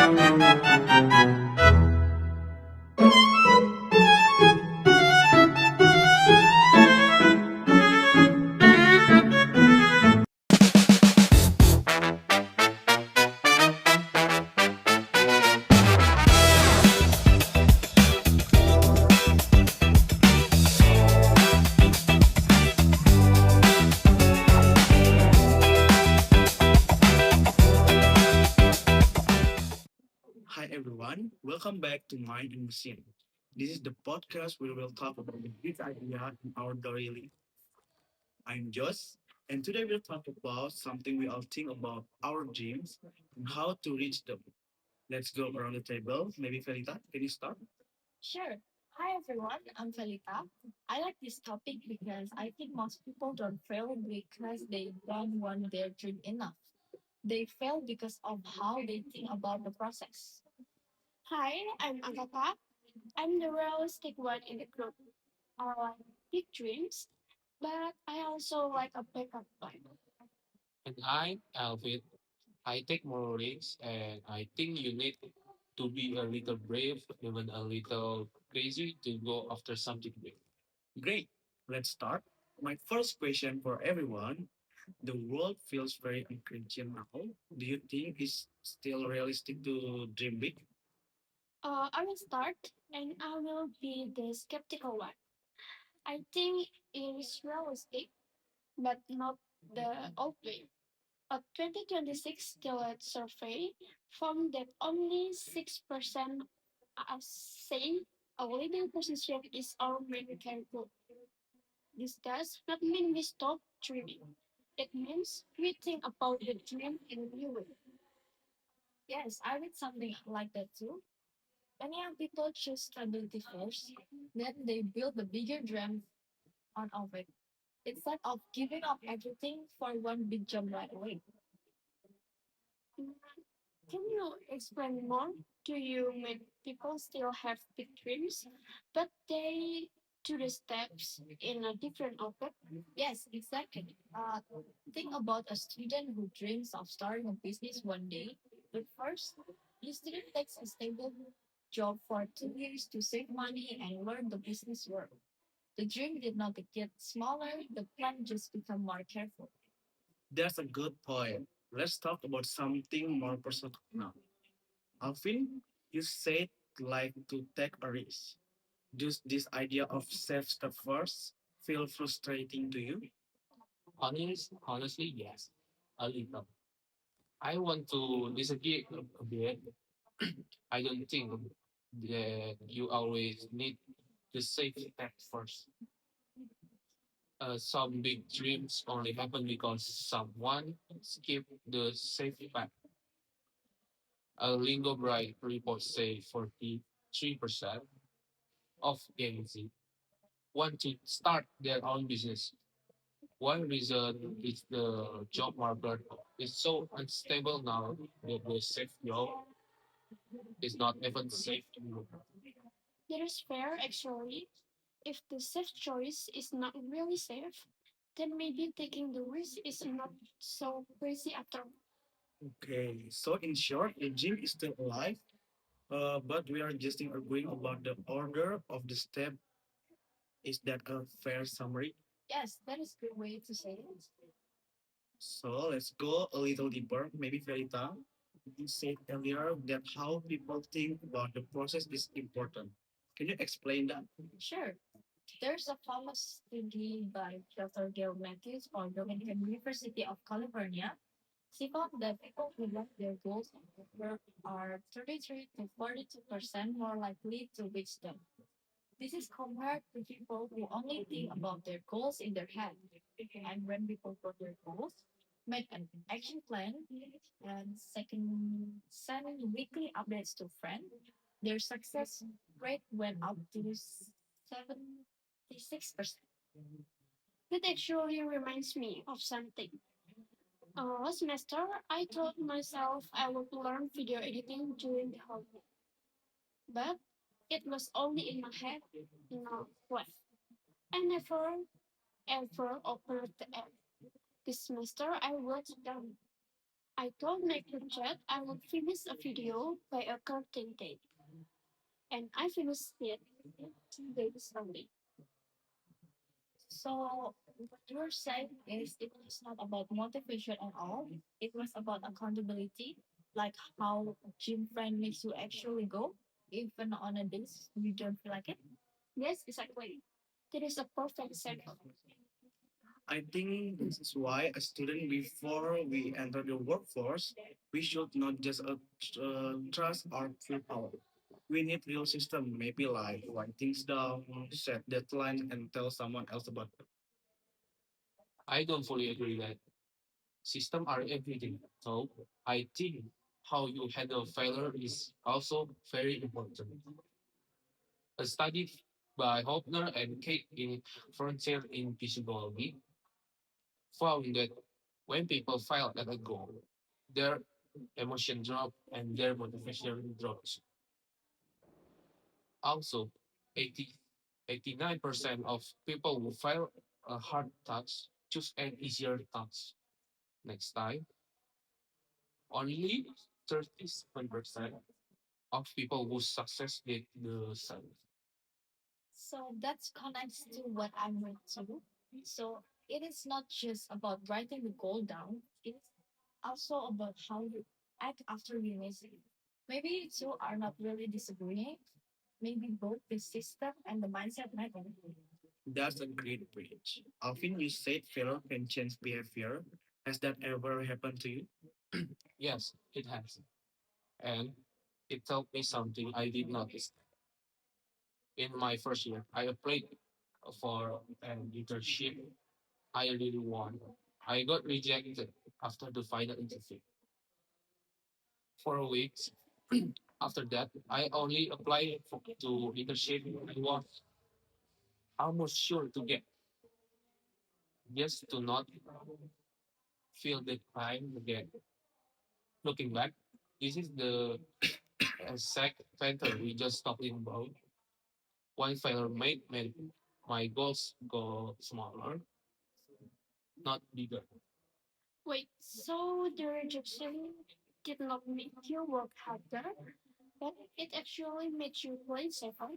Hi everyone, welcome back to Mind and Machine. This is the podcast where we'll talk about the big idea in our daily life. I'm Josh, and today we'll talk about something we all think about our dreams and how to reach them. Let's go around the table. Maybe Felita, can you start? Sure. Hi everyone, I'm Felita. I like this topic because I think most people don't fail because they don't want their dream enough. They fail because of how they think about the process. Hi, I'm Agata. I'm the realistic one in the group. I like big dreams, but I also like a backup plan. And I'm Elvin. I take more risks, and I think you need to be a little brave, even a little crazy to go after something big. Great, let's start. My first question for everyone, the world feels very unchristian now. Do you think it's still realistic to dream big? I will start, and I will be the skeptical one. I think it is realistic, but not the old way. A 2026 Deloitte survey found that only 6% are saying a living position is our main career goal. This does not mean we stop dreaming. It means we think about the dream in a new way. Yes, I read something like that too. Many young people choose stability first, then they build the bigger dream on of it, instead of giving up everything for one big jump right away. Mm, Can you explain more? Do you mean people still have big dreams, but they do the steps in a different order? Yes, exactly. Think about a student who dreams of starting a business one day, but first, the student takes a stable job for 2 years to save money and learn the business world. The dream did not get smaller, the plan just became more careful. That's a good point. Let's talk about something more personal now. Alvin, you said like to take a risk. Does this idea of self step first feel frustrating to you? Honestly, yes, a little. I want to disagree a bit. I don't think that you always need the safe step first. Some big dreams only happen because someone skipped the safe path. A Lingo Bright report say 43% of Gen Z want to start their own business. One reason is the job market is so unstable now that the safe job is not even safe anymore. That is fair, actually. If the safe choice is not really safe, then maybe taking the risk is not so crazy after all. Okay, so in short, the gym is still alive, but we are just arguing about the order of the step. Is that a fair summary? Yes, that is a good way to say it. So let's go a little deeper. Maybe Verita, you said earlier that how people think about the process is important. Can you explain that? Sure. There's a famous study by Dr. Gail Matthews from Dominican University of California. She found that people who love their goals are 33 to 42% more likely to reach them. This is compared to people who only think about their goals in their head. And when people put their goals, make an action plan, and send weekly updates to friends, their success rate went up to 76%. That actually reminds me of something. Last semester, I told myself I would learn video editing during the whole year, but it was only in my head, not web. I never ever opened the app. This semester, I wrote it down. I told my group chat I would finish a video by a certain date, and I finished it 2 days early. So what you're saying is it was not about motivation at all. It was about accountability, like how gym friend makes you actually go, even on a days you don't feel like it. Yes, exactly. There is a perfect circle. I think this is why a student before we enter the workforce, we should not just trust our willpower. We need real system, maybe like write things down, set deadlines, and tell someone else about it. I don't fully agree that systems are everything. So I think how you handle failure is also very important. A study by Hopner and Kate in Frontier in Physiology found that when people fail at a goal, their emotion drop and their motivation drops. Also, 89% of people who fail a hard task choose an easier task next time. Only 37% of people who success did the same. So that connects to what I'm with too. So it is not just about writing the goal down, it's also about how you act after you miss it. Maybe you two are not really disagreeing. Maybe both the system and the mindset matter. That's a great bridge. Often you said failure can change behavior. Has that ever happened to you? Yes, it has. And it taught me something I did not expect. In my first year, I applied for an internship I really want. I got rejected after the final interview. For weeks after that, I only applied to internship I was almost sure to get, just to not feel the time again. Looking back, this is the exact pattern we just talked about. One failure made my goals go smaller, not bigger. Wait, so the rejection did not make you work harder, but it actually made you play safer?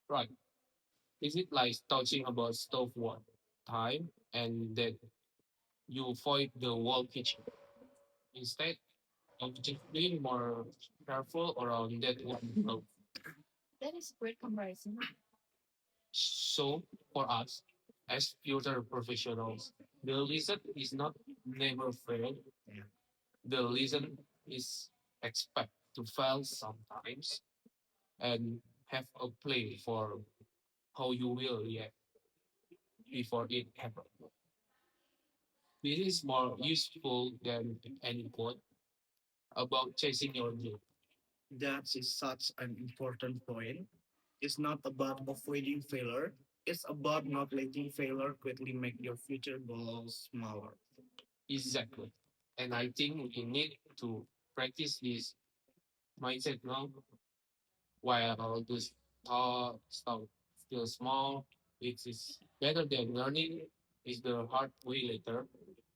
Right. Is it like touching about stove one time and then you avoid the wall kitchen? Instead of just being more careful around that one stove. That is great comparison. So for us, as future professionals, the lesson is not never fail. The lesson is expect to fail sometimes and have a plan for how you will react before it happens. This is more useful than any quote about chasing your dream. That is such an important point. It's not about avoiding failure. It's about not letting failure quickly make your future goals smaller. Exactly. And I think we need to practice this mindset now while this thought stuff feels small. It is better than learning is the hard way later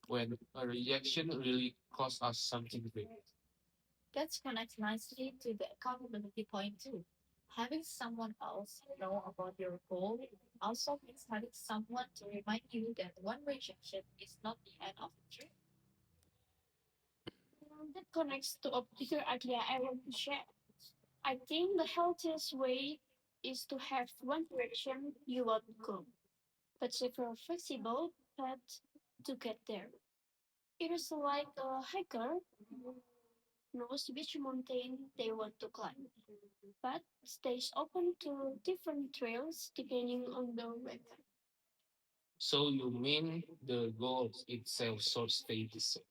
when a rejection really costs us something big. That connects nicely to the accountability point too. Having someone else know about your goal also means having someone to remind you that one rejection is not the end of the trip. That connects to a bigger idea I want to share. I think the healthiest way is to have one direction you want to go, but several flexible paths to get there. It is like a hiker who knows which mountain they want to climb, but stays open to different trails depending on the weather. So you mean the goals itself should stay the same,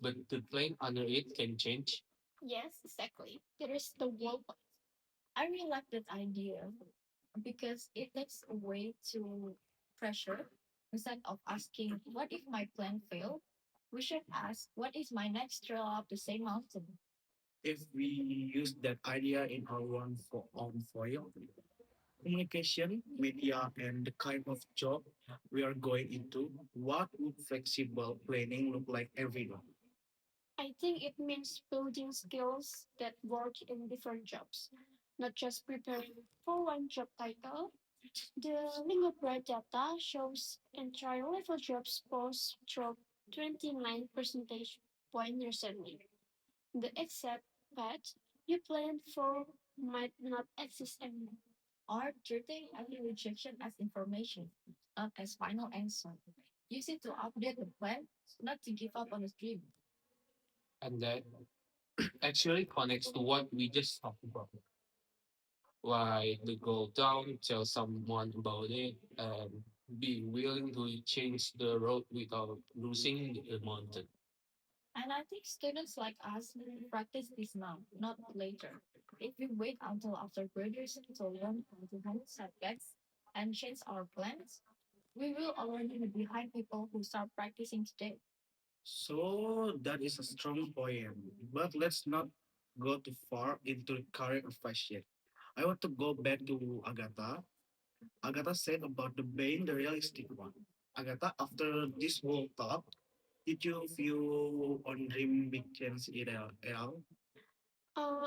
but the plane under it can change? Yes, exactly. There is the wall point. I really like that idea because it takes away to pressure. Instead of asking, what if my plan failed? We should ask, what is my next trail up the same mountain? If we use that idea in our own foil, communication, media, and the kind of job we are going into, what would flexible planning look like every day? I think it means building skills that work in different jobs, not just preparing for one job title. The Lingo Bright data shows entry level jobs posts drop 29 percentage point recently. The exact path you planned for might not exist anymore. Or treating every rejection as information, not as final answer. Use it to update the plan, not to give up on the dream. And that actually connects to what we just talked about. Why the go down, tell someone about it, and be willing to change the road without losing the mountain. And I think students like us need to practice this now, not later. If we wait until after graduation to learn how to handle setbacks and change our plans, we will already be behind people who start practicing today. So that is a strong point. But let's not go too far into the career advice yet. I want to go back to Agata. Agata said about the being the realistic one. Agata, after this whole talk, did you feel on dream big chance at all?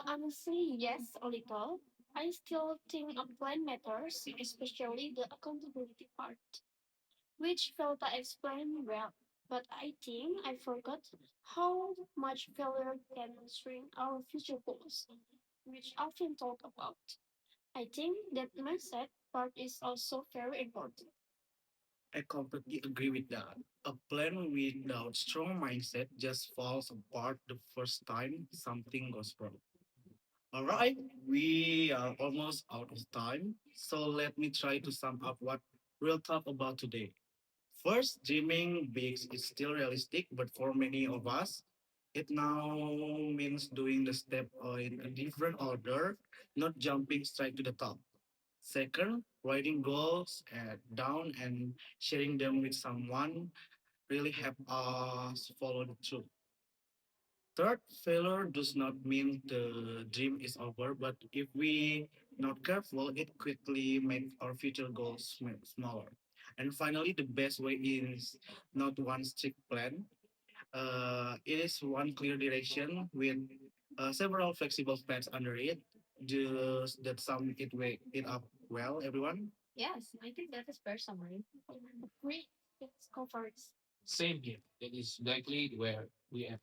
Honestly, yes, a little. I still think a plan matters, especially the accountability part, which Felta explained well. But I think I forgot how much failure can shrink our future goals, which often talk about. I think that mindset part is also very important. I completely agree with that. A plan without strong mindset just falls apart the first time something goes wrong. All right, we are almost out of time. So let me try to sum up what we'll talk about today. First, dreaming big is still realistic, but for many of us, it now means doing the step in a different order, not jumping straight to the top. Second, writing goals down and sharing them with someone really help us follow the truth. Third, failure does not mean the dream is over, but if we not careful, it quickly make our future goals smaller. And finally, the best way is not one strict plan. It is one clear direction with several flexible plans under it. Just that sum it up well, everyone. Yes, I think that is fair summary. Agree. Let's go for it. Same here. That is likely where we are.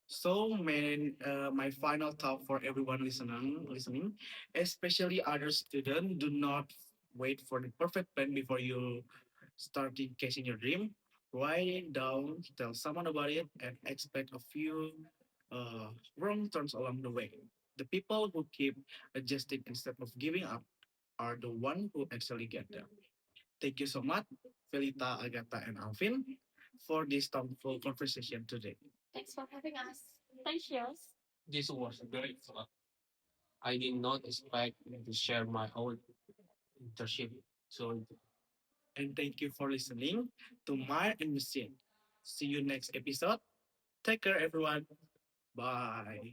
So, my final thought for everyone listening, especially other students, do not wait for the perfect plan before you starting chasing your dream. Write it down, tell someone about it, and expect a few wrong turns along the way. The people who keep adjusting instead of giving up are the one who actually get there. Thank you so much, Felita, Agata, and Alvin, for this thoughtful conversation today. Thanks for having us. Thanks, Yos. This was great fun. I did not expect to share my own internship. So And thank you for listening to My and Machine. See you next episode. Take care, everyone. Bye.